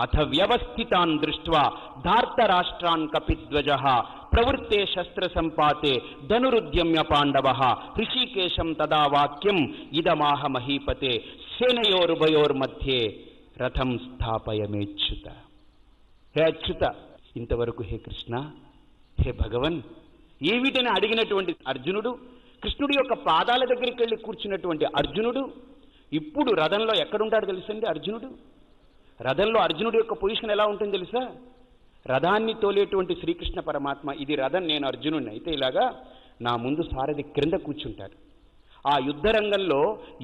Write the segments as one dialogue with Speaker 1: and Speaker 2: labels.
Speaker 1: అథ వ్యవస్థితాన్ దృష్ట్వా ధార్తరాష్ట్రాన్ కపిధ్వజః ప్రవృత్తే శస్త్ర సంపాతే ధనురుద్యమ్య పాండవః హృషీకేశం తదా వాక్యం ఇదమాహ మహీపతే సేనయోరుభయోర్మధ్యే రథం స్థాపయమేచ్యుత. హే అచ్యుత, ఇంతవరకు హే కృష్ణ, హే భగవన్, ఏమిటని అడిగినటువంటి అర్జునుడు, కృష్ణుడి యొక్క పాదాల దగ్గరికి వెళ్ళి కూర్చున్నటువంటి అర్జునుడు ఇప్పుడు రథంలో ఎక్కడుంటాడు తెలుసండి? అర్జునుడు రథంలో అర్జునుడి యొక్క పొజిషన్ ఎలా ఉంటుంది తెలుసా? రథాన్ని తోలేటువంటి శ్రీకృష్ణ పరమాత్మ, ఇది రథం, నేను అర్జునుడిని అయితే ఇలాగా నా ముందు సారథి క్రింద కూర్చుంటాడు. ఆ యుద్ధ రంగంలో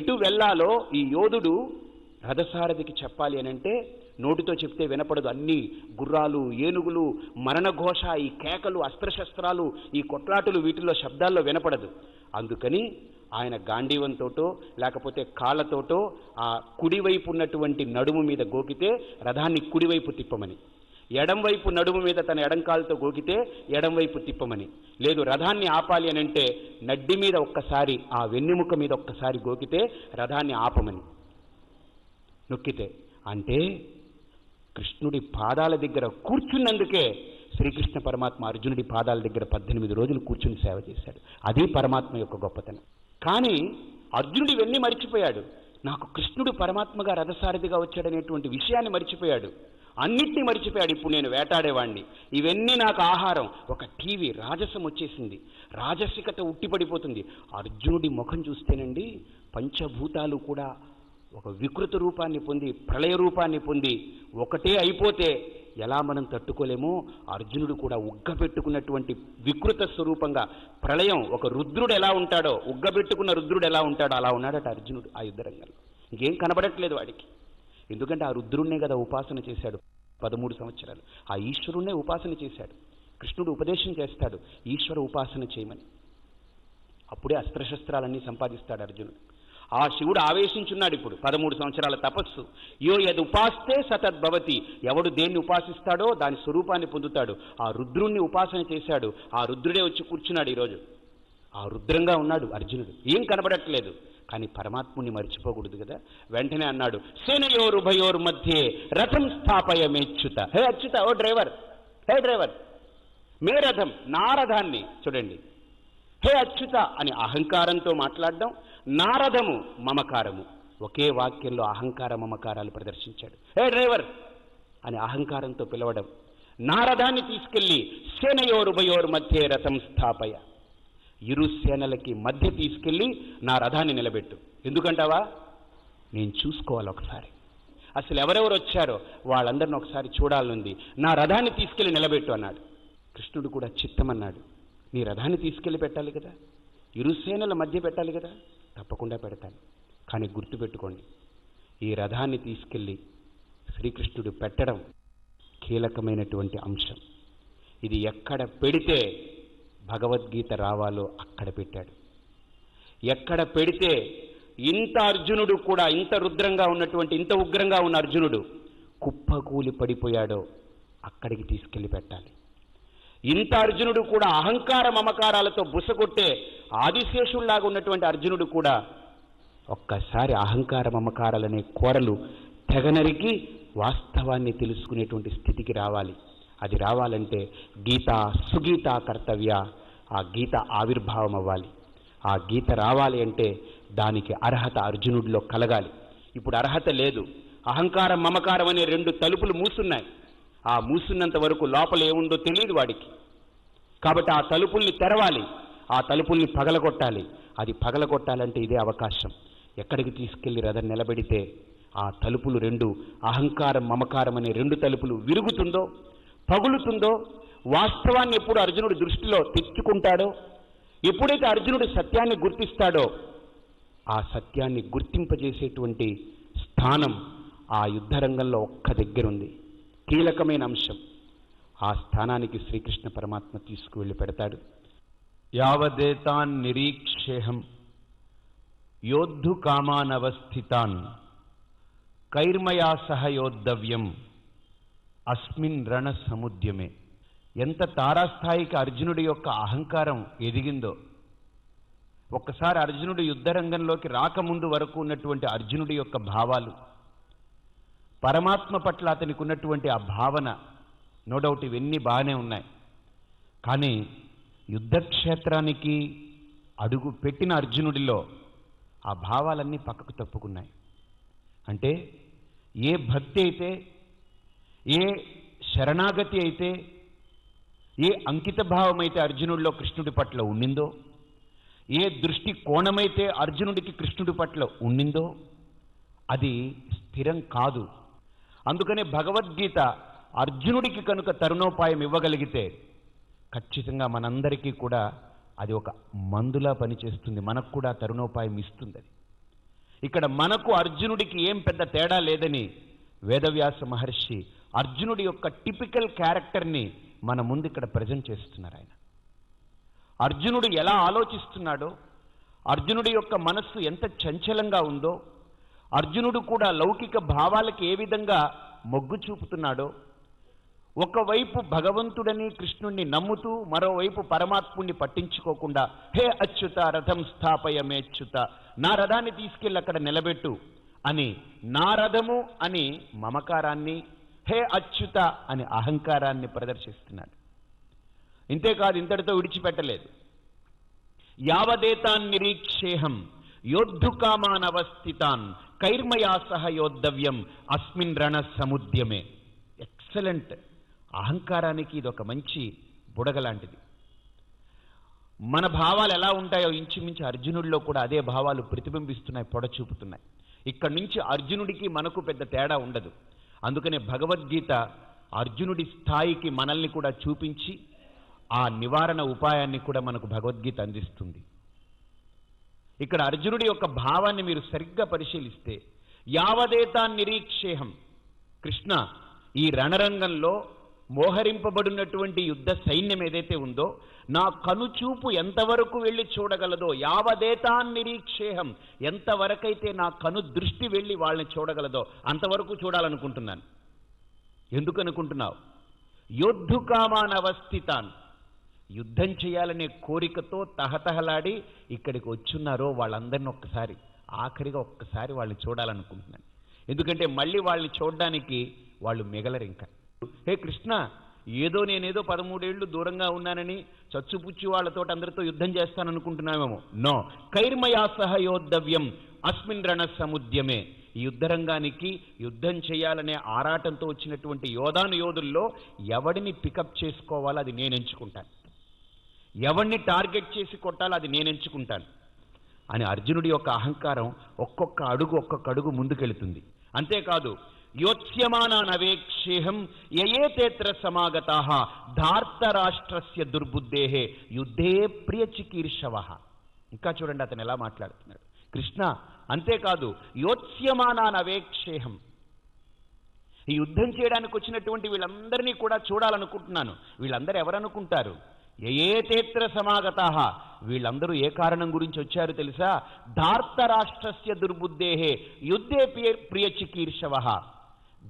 Speaker 1: ఎటు వెళ్ళాలో ఈ యోధుడు రథసారథికి చెప్పాలి అనంటే నోటితో చెప్తే వినపడదు. అన్ని గుర్రాలు, ఏనుగులు, మరణఘోష, ఈ కేకలు, అస్త్రశస్త్రాలు, ఈ కొట్లాటులు, వీటిల్లో శబ్దాల్లో వినపడదు. అందుకని ఆయన గాంధీవంతోటో లేకపోతే కాళ్ళతోటో ఆ కుడివైపు ఉన్నటువంటి నడుము మీద గోకితే రథాన్ని కుడివైపు తిప్పమని, ఎడంవైపు నడుము మీద తన ఎడంకాలతో గోకితే ఎడంవైపు తిప్పమని, లేదు రథాన్ని ఆపాలి అనంటే నడ్డి మీద ఒక్కసారి, ఆ వెన్నెముక మీద ఒక్కసారి గోకితే రథాన్ని ఆపమని నొక్కితే. అంటే కృష్ణుడి పాదాల దగ్గర కూర్చున్నందుకే శ్రీకృష్ణ పరమాత్మ అర్జునుడి పాదాల దగ్గర 18 రోజులు కూర్చుని సేవ చేశాడు. అది పరమాత్మ యొక్క గొప్పతనం. కానీ అర్జునుడు ఇవన్నీ మర్చిపోయాడు. నాకు కృష్ణుడు పరమాత్మగా రథసారథిగా వచ్చాడనేటువంటి విషయాన్ని మర్చిపోయాడు. అన్నిటినీ మర్చిపోయాడు. ఇప్పుడు నేను వేటాడేవాడిని, ఇవన్నీ నాకు ఆహారం. ఒక టీవీ రాజసం వచ్చేసింది, రాజసికత ఉట్టిపడిపోతుంది. అర్జునుడి ముఖం చూస్తేనండి పంచభూతాలు కూడా ఒక వికృత రూపాన్ని పొంది, ప్రళయ రూపాన్ని పొంది ఒకటే అయిపోతే ఎలా మనం తట్టుకోలేమో, అర్జునుడు కూడా ఉగ్గబెట్టుకున్నటువంటి వికృత స్వరూపంగా ప్రళయం, ఒక రుద్రుడు ఎలా ఉంటాడో, ఉగ్గబెట్టుకున్న రుద్రుడు ఎలా ఉంటాడో అలా ఉన్నాడట అర్జునుడు ఆ యుద్ధరంగంలో. ఇంకేం కనబడట్లేదు వాడికి. ఎందుకంటే ఆ రుద్రుణ్ణే కదా ఉపాసన చేశాడు 13 సంవత్సరాలు. ఆ ఈశ్వరుణ్ణే ఉపాసన చేశాడు. కృష్ణుడు ఉపదేశం చేస్తాడు ఈశ్వర ఉపాసన చేయమని. అప్పుడే అస్త్రశస్త్రాలన్నీ సంపాదిస్తాడు అర్జునుడు. ఆ శివుడు ఆవేశించున్నాడు ఇప్పుడు 13 సంవత్సరాల తపస్సు. యో యద్ ఉపాస్తే సతద్భవతి, ఎవడు దేన్ని ఉపాసిస్తాడో దాని స్వరూపాన్ని పొందుతాడు. ఆ రుద్రుణ్ణి ఉపాసన చేశాడు. ఆ రుద్రుడే వచ్చి కూర్చున్నాడు ఈరోజు. ఆ రుద్రంగా ఉన్నాడు అర్జునుడు, ఏం కనబడట్లేదు. కానీ పరమాత్ముని మర్చిపోకూడదు కదా. వెంటనే అన్నాడు, సేనయోరుభయోర్ మధ్యే రథం స్థాపయమేచ్యుత. హే అచ్యుత, ఓ డ్రైవర్, హే డ్రైవర్, మే రథం, నా రథాన్ని చూడండి. హే అచ్యుత అని అహంకారంతో మాట్లాడడం, నారథము మమకారము, ఒకే వాక్యంలో అహంకార మమకారాలు ప్రదర్శించాడు. హే డ్రైవర్ అని అహంకారంతో పిలవడం, నారథాన్ని తీసుకెళ్లి సేనయోరుభయోర్ మధ్యే రథం స్థాపయ, ఇరు సేనలకి మధ్య తీసుకెళ్లి నా రథాన్ని నిలబెట్టు. ఎందుకంటావా? నేను చూసుకోవాలి ఒకసారి, అసలు ఎవరెవరు వచ్చారో వాళ్ళందరిని ఒకసారి చూడాలనుంది, నా రథాన్ని తీసుకెళ్లి నిలబెట్టు అన్నాడు. కృష్ణుడు కూడా చిత్తమన్నాడు. నీ రథాన్ని తీసుకెళ్లి పెట్టాలి కదా, ఇరు సేనల మధ్య పెట్టాలి కదా. తప్పకుండా పెడతాను, కానీ గుర్తుపెట్టుకోండి, ఈ రథాన్ని తీసుకెళ్ళి శ్రీకృష్ణుడు పెట్టడం కీలకమైనటువంటి అంశం. ఇది ఎక్కడ పెడితే భగవద్గీత రావాలో అక్కడ పెట్టాడు. ఎక్కడ పెడితే ఇంత అర్జునుడు కూడా, ఇంత రుద్రంగా ఉన్నటువంటి, ఇంత ఉగ్రంగా ఉన్న అర్జునుడు కుప్పకూలి పడిపోయాడో అక్కడికి తీసుకెళ్లి పెట్టాలి. ఇంత అర్జునుడు కూడా అహంకార మమకారాలతో బుసగొట్టే ఆదిశేషుల్లాగా ఉన్నటువంటి అర్జునుడు కూడా ఒక్కసారి అహంకార మమకారాలనే కోరలు తెగనరికి వాస్తవాన్ని తెలుసుకునేటువంటి స్థితికి రావాలి. అది రావాలంటే గీత సుగీత కర్తవ్య, ఆ గీత ఆవిర్భావం అవ్వాలి. ఆ గీత రావాలి అంటే దానికి అర్హత అర్జునుడిలో కలగాలి. ఇప్పుడు అర్హత లేదు. అహంకారం మమకారం అనే 2 తలుపులు మూసున్నాయి. ఆ మూసున్నంత వరకు లోపల ఏముందో తెలియదు వాడికి. కాబట్టి ఆ తలుపుల్ని తెరవాలి, ఆ తలుపుల్ని పగలగొట్టాలి. అది పగలగొట్టాలంటే ఇదే అవకాశం. ఎక్కడికి తీసుకెళ్లి రథం నిలబెడితే ఆ తలుపులు 2, అహంకారం మమకారం అనే 2 తలుపులు విరుగుతుందో, పగులుతుందో, వాస్తవాన్ని ఎప్పుడు అర్జునుడి దృష్టిలో తెచ్చుకుంటాడో, ఎప్పుడైతే అర్జునుడు సత్యాన్ని గుర్తిస్తాడో, ఆ సత్యాన్ని గుర్తింపజేసేటువంటి స్థానం ఆ యుద్ధరంగంలో ఒక్క దగ్గరుంది. కీలకమైన అంశం. ఆ స్థానానికి శ్రీకృష్ణ పరమాత్మ తీసుకువెళ్ళి పెడతాడు. యావదేతాన్ నిరీక్షేహం యోద్ధు కామానవస్థితాన్ కైర్మయా సహ యోద్ధవ్యం అస్మిన్ రణ సముద్యమే. ఎంత తారాస్థాయికి అర్జునుడి యొక్క అహంకారం ఎదిగిందో. ఒక్కసారి అర్జునుడు యుద్ధరంగంలోకి రాకముందు వరకు ఉన్నటువంటి అర్జునుడి యొక్క భావాలు, పరమాత్మ పట్ల అతనికి ఉన్నటువంటి ఆ భావన, నో డౌట్ ఇవన్నీ బాగానే ఉన్నాయి. కానీ యుద్ధక్షేత్రానికి అడుగు పెట్టిన అర్జునుడిలో ఆ భావాలన్నీ పక్కకు తప్పుకున్నాయి. అంటే ఏ భక్తి అయితే, ఏ శరణాగతి అయితే, ఏ అంకిత భావం అయితే అర్జునుడిలో కృష్ణుడి పట్ల ఉండిందో, ఏ దృష్టి కోణమైతే అర్జునుడికి కృష్ణుడి పట్ల ఉండిందో అది స్థిరం కాదు. అందుకనే భగవద్గీత అర్జునుడికి కనుక తరుణోపాయం ఇవ్వగలిగితే ఖచ్చితంగా మనందరికీ కూడా అది ఒక మందులా పనిచేస్తుంది, మనకు కూడా తరుణోపాయం ఇస్తుంది. అది ఇక్కడ మనకు అర్జునుడికి ఏం పెద్ద తేడా లేదని వేదవ్యాస మహర్షి అర్జునుడి యొక్క టిపికల్ క్యారెక్టర్ని మన ముందు ఇక్కడ ప్రజెంట్ చేస్తున్నారు. ఆయన అర్జునుడు ఎలా ఆలోచిస్తున్నాడో, అర్జునుడి యొక్క మనస్సు ఎంత చంచలంగా ఉందో, అర్జునుడు కూడా లౌకిక భావాలకి ఏ విధంగా మొగ్గు చూపుతున్నాడో, ఒకవైపు భగవంతుడని కృష్ణుణ్ణి నమ్ముతూ మరోవైపు పరమాత్ముణ్ణి పట్టించుకోకుండా హే అచ్యుత రథం స్థాపయమేచ్యుత, నా రథాన్ని తీసుకెళ్ళి అక్కడ నిలబెట్టు అని నా రథము అని మమకారాన్ని, హే అచ్యుత అని అహంకారాన్ని ప్రదర్శిస్తున్నాడు. ఇంతేకాదు, ఇంతటితో విడిచిపెట్టలేదు. యావదేతాన్ నిరీక్షేహం యోద్ధుకామానవస్థితాన్ కైర్మయా సహ యోద్ధవ్యం అస్మిన్ రణ సముద్యమే. ఎక్సలెంట్. అహంకారానికి ఇది ఒక మంచి బుడగలాంటిది. మన భావాలు ఎలా ఉంటాయో ఇంచుమించు అర్జునుడిలో కూడా అదే భావాలు ప్రతిబింబిస్తున్నాయి, పొడ చూపుతున్నాయి. ఇక్కడి నుంచి అర్జునుడికి మనకు పెద్ద తేడా ఉండదు. అందుకనే భగవద్గీత అర్జునుడి స్థాయికి మనల్ని కూడా చూపించి ఆ నివారణ ఉపాయాన్ని కూడా మనకు భగవద్గీత అందిస్తుంది. ఇక్కడ అర్జునుడి యొక్క భావాన్ని మీరు సరిగ్గా పరిశీలిస్తే, యావదేతా నిరీక్షేహం, కృష్ణ ఈ రణరంగంలో మోహరింపబడినటువంటి యుద్ధ సైన్యం ఏదైతే ఉందో నా కనుచూపు ఎంతవరకు వెళ్ళి చూడగలదో, యావదేతా నిరీక్షేహం, ఎంతవరకైతే నా కను దృష్టి వెళ్ళి వాళ్ళని చూడగలదో అంతవరకు చూడాలనుకుంటున్నాను. ఎందుకు అనుకుంటున్నావు? యోద్ధుకామానవస్థితాన్, యుద్ధం చేయాలనే కోరికతో తహతహలాడి ఇక్కడికి వచ్చున్నారో వాళ్ళందరినీ ఒక్కసారి, ఆఖరిగా ఒక్కసారి వాళ్ళని చూడాలనుకుంటున్నాను. ఎందుకంటే మళ్ళీ వాళ్ళని చూడడానికి వాళ్ళు మిగలరు. ఇంకా హే కృష్ణ, ఏదో నేనేదో 13 ఏళ్ళు దూరంగా ఉన్నానని చచ్చుపుచ్చి వాళ్ళతో అందరితో యుద్ధం చేస్తాననుకుంటున్నామేమో. నో, కైర్మయా సహ యోద్ధవ్యం అస్మిన్ రణ సముద్యమే. ఈ యుద్ధరంగానికి యుద్ధం చేయాలనే ఆరాటంతో వచ్చినటువంటి యోధాను యోధుల్లో ఎవడిని పికప్ చేసుకోవాలో అది నేను ఎంచుకుంటాను, ఎవరిని టార్గెట్ చేసి కొట్టాలో అది నేను ఎంచుకుంటాను అని అర్జునుడి యొక్క అహంకారం ఒక్కొక్క అడుగు ముందుకెళ్తుంది. అంతేకాదు, యోత్స్యమానానవేక్షేహం యయేతేత్ర సమాగతాః ధార్తరాష్ట్రస్య దుర్బుద్ధేః యుద్ధే ప్రియచికీర్షవః. ఇంకా చూడండి అతను ఎలా మాట్లాడుతున్నాడు. కృష్ణ, అంతేకాదు యోత్స్యమానానవేక్షేహం, ఈ యుద్ధం చేయడానికి వచ్చినటువంటి వీళ్ళందరినీ కూడా చూడాలనుకుంటున్నాను. వీళ్ళందరూ ఎవరనుకుంటారు? యయేతేత్ర సమాగతాః, వీళ్ళందరూ ఏ కారణం గురించి వచ్చారు తెలుసా? ధార్తరాష్ట్రస్య దుర్బుద్ధేః యుద్ధే ప్రియచికీర్షవః.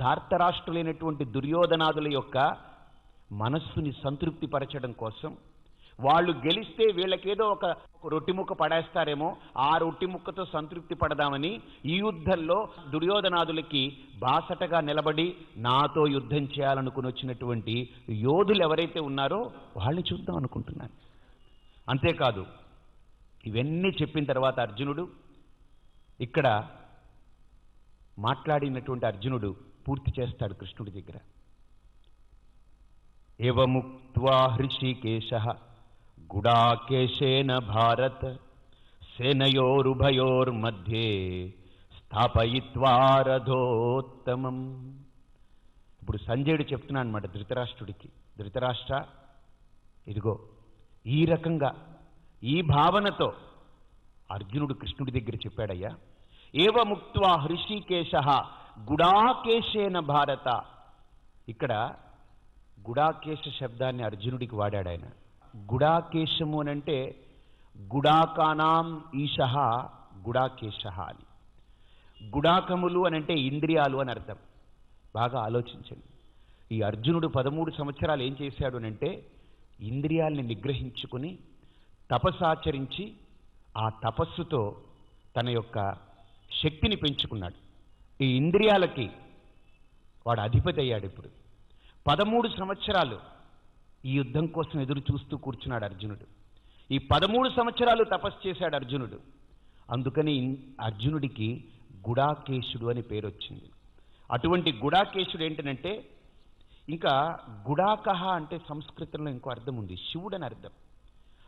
Speaker 1: ధార్తరాష్ట్రులైనటువంటి దుర్యోధనాదుల యొక్క మనస్సుని సంతృప్తి పరచడం కోసం, వాళ్ళు గెలిస్తే వీళ్ళకేదో ఒక రొట్టి ముక్క పడేస్తారేమో, ఆ రొట్టి ముక్కతో సంతృప్తి పడదామని ఈ యుద్ధంలో దుర్యోధనాదులకి బాసటగా నిలబడి నాతో యుద్ధం చేయాలనుకుని వచ్చినటువంటి యోధులు ఎవరైతే ఉన్నారో వాళ్ళని చూద్దాం అనుకుంటున్నాను. అంతేకాదు, ఇవన్నీ చెప్పిన తర్వాత అర్జునుడు ఇక్కడ మాట్లాడినటువంటి అర్జునుడు పూర్తి చేస్తాడు కృష్ణుడి దగ్గర. ఏవముక్త్వా హృషీకేశః గుడాకేశేన భారత సేనయోరుభయోర్మధ్యే స్థాపయిత్వా రథోత్తమం. ఇప్పుడు సంజయుడు చెప్తున్నాడు అన్నమాట ధృతరాష్ట్రుడికి, ధృతరాష్ట్ర, ఇదిగో ఈ రకంగా ఈ భావనతో అర్జునుడు కృష్ణుడి దగ్గర చెప్పాడయ్యా. ఏవముక్త్వా హృషీకేశః గుడాకేశేన భారత. ఇక్కడ గుడాకేశ శబ్దాన్ని అర్జునుడికి వాడాడు ఆయన. గుడాకేశము అనంటే గుడాకానాం ఈశః గుడాకేశః అని. గుడాకములు అనంటే ఇంద్రియాలు అని అర్థం. బాగా ఆలోచించండి. ఈ అర్జునుడు 13 సంవత్సరాలు ఏం చేశాడు అనంటే ఇంద్రియాల్ని నిగ్రహించుకుని తపస్సాచరించి ఆ తపస్సుతో తన యొక్క శక్తిని పెంచుకున్నాడు. ఈ ఇంద్రియాలకి వాడు అధిపతి అయ్యాడు. ఇప్పుడు 13 సంవత్సరాలు ఈ యుద్ధం కోసం ఎదురు చూస్తూ కూర్చున్నాడు అర్జునుడు. ఈ 13 సంవత్సరాలు తపస్సు చేశాడు అర్జునుడు. అందుకని అర్జునుడికి గుడాకేశుడు అని పేరు వచ్చింది. అటువంటి గుడాకేశుడు ఏంటంటే, ఇంకా గుడాకహ అంటే సంస్కృతంలో ఇంకో అర్థం ఉంది, శివుడు అని అర్థం.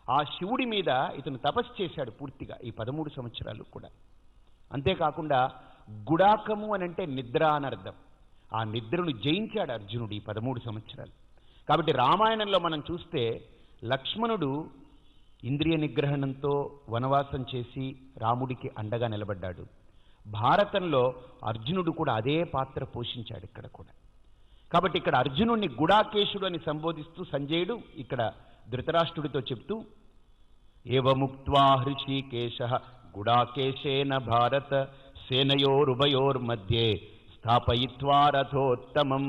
Speaker 1: ఆ శివుడి మీద ఇతను తపస్సు చేశాడు పూర్తిగా ఈ 13 సంవత్సరాలు కూడా. అంతేకాకుండా గుడాకము అని అంటే నిద్ర అని అర్థం. ఆ నిద్రను జయించాడు అర్జునుడు ఈ 13 సంవత్సరాలు. కాబట్టి రామాయణంలో మనం చూస్తే లక్ష్మణుడు ఇంద్రియ నిగ్రహణంతో వనవాసం చేసి రాముడికి అండగా నిలబడ్డాడు. భారతంలో అర్జునుడు కూడా అదే పాత్ర పోషించాడు ఇక్కడ కూడా. కాబట్టి ఇక్కడ అర్జునుడిని గుడాకేశుడు అని సంబోధిస్తూ సంజయుడు ఇక్కడ ధృతరాష్ట్రుడితో చెప్తూ, ఏవముక్త్వా హృషీకేశః గుడాకేశేన భారత సేనయోరుభయోర్మధ్యే స్థాపయిత్వా రథోత్తమం.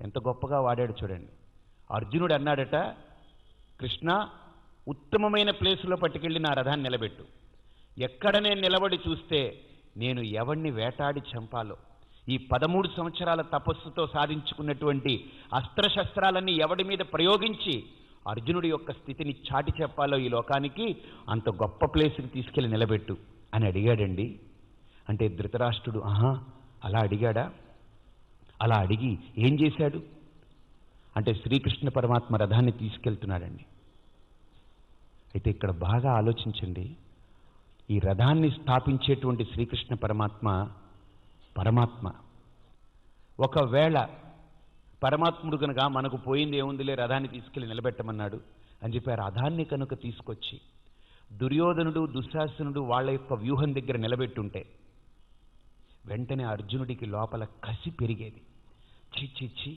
Speaker 1: ఎంత గొప్పగా వాడాడు చూడండి. అర్జునుడు అన్నాడట, కృష్ణ ఉత్తమమైన ప్లేసులో పట్టుకెళ్ళి నా రథాన్ని నిలబెట్టు. ఎక్కడ నేను నిలబడి చూస్తే నేను ఎవణ్ణి వేటాడి చంపాలో, ఈ 13 సంవత్సరాల తపస్సుతో సాధించుకున్నటువంటి అస్త్రశస్త్రాలన్నీ ఎవడి మీద ప్రయోగించి అర్జునుడి యొక్క స్థితిని చాటి చెప్పాలో ఈ లోకానికి, అంత గొప్ప ప్లేస్కి తీసుకెళ్ళి నిలబెట్టు అని అడిగాడండి. అంటే ధృతరాష్ట్రుడు అలా అడిగాడా? అలా అడిగి ఏం చేశాడు అంటే శ్రీకృష్ణ పరమాత్మ రథాన్ని తీసుకెళ్తున్నాడండి. అయితే ఇక్కడ బాగా ఆలోచించండి. ఈ రథాన్ని స్థాపించేటువంటి శ్రీకృష్ణ పరమాత్మ ఒకవేళ పరమాత్ముడు కనుక మనకు పోయింది ఏముందిలే రథాన్ని తీసుకెళ్ళి నిలబెట్టమన్నాడు అని చెప్పి ఆ రథాన్ని కనుక తీసుకొచ్చి దుర్యోధనుడు దుశ్శాసనుడు వాళ్ళ యొక్క వ్యూహం దగ్గర నిలబెట్టుంటే వెంటనే అర్జునుడికి లోపల కసి పెరిగేది. చి